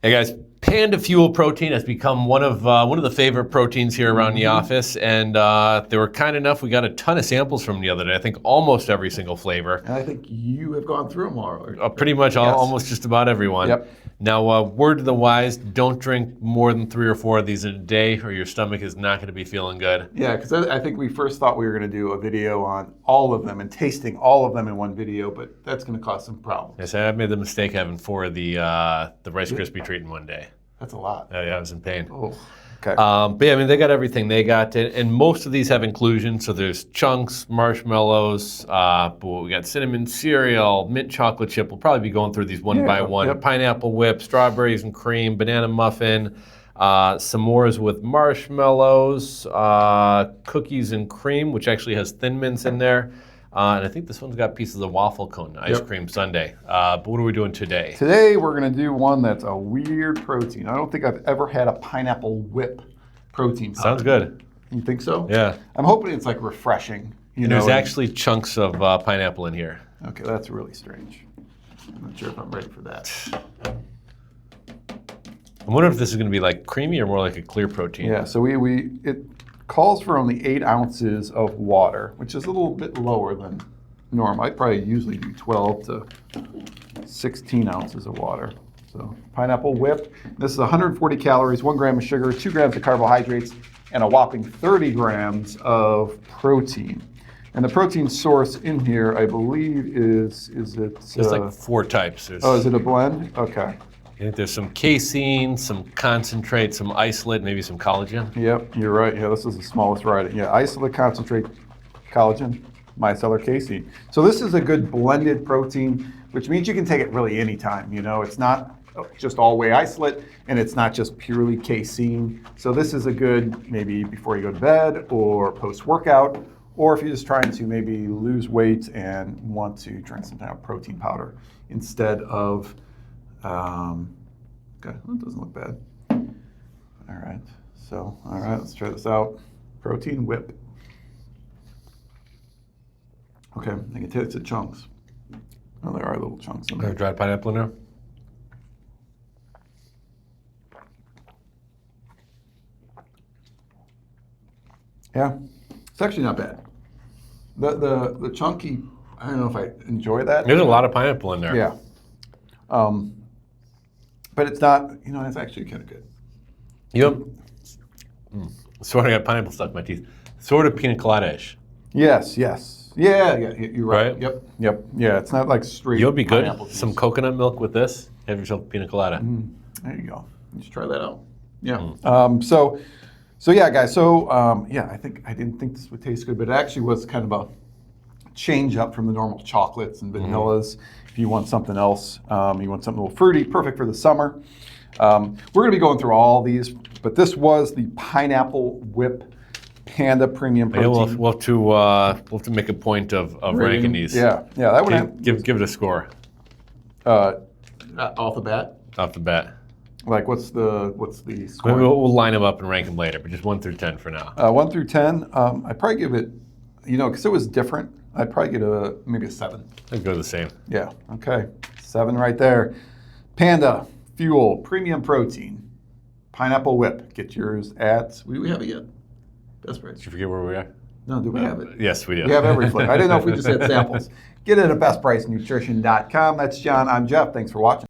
Hey guys, Panda Fuel Protein has become one of the favorite proteins here around the office, and they were kind enough. We got a ton of samples from them the other day. I think almost every single flavor. And I think you have gone through them all. Pretty much almost just about everyone. Yep. Now, word to the wise: don't drink more than 3 or 4 of these in a day, or your stomach is not going to be feeling good. Yeah, because I think we first thought we were going to do a video on all of them and tasting all of them in one video, but that's going to cause some problems. Yes, I made the mistake having 4 of the Rice Krispie treat in one day. That's a lot. Yeah, I was in pain. Oh, okay. But yeah, I mean, they got everything. They got it, and most of these have inclusions. So there's chunks, marshmallows, but we got cinnamon cereal, mint chocolate chip. We'll probably be going through these one by one. Yep. Pineapple whip, strawberries and cream, banana muffin, s'mores with marshmallows, cookies and cream, which actually has Thin Mints in there. And I think this one's got pieces of waffle cone, ice cream sundae. But what are we doing today? Today we're going to do one that's a weird protein. I don't think I've ever had a pineapple whip protein powder. Sounds good. You think so? Yeah. I'm hoping it's like refreshing. There's actually chunks of pineapple in here. Okay, that's really strange. I'm not sure if I'm ready for that. I wonder if this is going to be like creamy or more like a clear protein. Yeah, so it calls for only 8 ounces of water, which is a little bit lower than normal. I probably usually do 12 to 16 ounces of water. So pineapple whip. This is 140 calories, 1 gram of sugar, 2 grams of carbohydrates, and a whopping 30 grams of protein. And the protein source in here, I believe, is it? There's like 4 types. Oh, is it a blend? Okay. I think there's some casein, some concentrate, some isolate, maybe some collagen. Yep, you're right. Yeah, this is the smallest variety. Yeah, isolate, concentrate, collagen, micellar casein. So this is a good blended protein, which means you can take it really anytime. It's not just all whey isolate, and it's not just purely casein. So this is a good maybe before you go to bed or post-workout, or if you're just trying to maybe lose weight and want to drink some kind of protein powder instead of okay, that doesn't look bad. All right, let's try this out. Protein whip. Okay, I can taste the chunks. Oh, there are little chunks in there. Dried pineapple in there? Yeah, it's actually not bad. The chunky, I don't know if I enjoy that. There's a lot of pineapple in there. Yeah. But it's not, it's actually kind of good. Yep. Sort of got pineapple stuck in my teeth. Sort of pina colada-ish. Yes. Yeah, you're right. Right? Yep. Yeah, it's not like straight. You'll be good. Pineapple juice. Some coconut milk with this. Have yourself a pina colada. There you go. You should try that out. Yeah. So yeah, guys. So I didn't think this would taste good, but it actually was kind of a change up from the normal chocolates and vanillas. If you want something else, you want something a little fruity, perfect for the summer. We're going to be going through all these, but this was the pineapple whip Panda premium protein. Yeah, we'll have to make a point of ranking these. Yeah, that would give it a score. Off the bat. Off the bat. Like what's the score? Maybe we'll line them up and rank them later, but just 1 through 10 for now. 1 through 10. I'd probably give it, because it was different. I'd probably get maybe a 7. I'd go the same. Yeah. Okay. 7 right there. Panda Fuel Premium Protein Pineapple Whip. Get yours at. We have it yet. Best Price. Did you forget where we are? No, do we have it? Yes, we do. We have every flavor. I didn't know if we just had samples. Get it at BestPriceNutrition.com. That's John. I'm Jeff. Thanks for watching.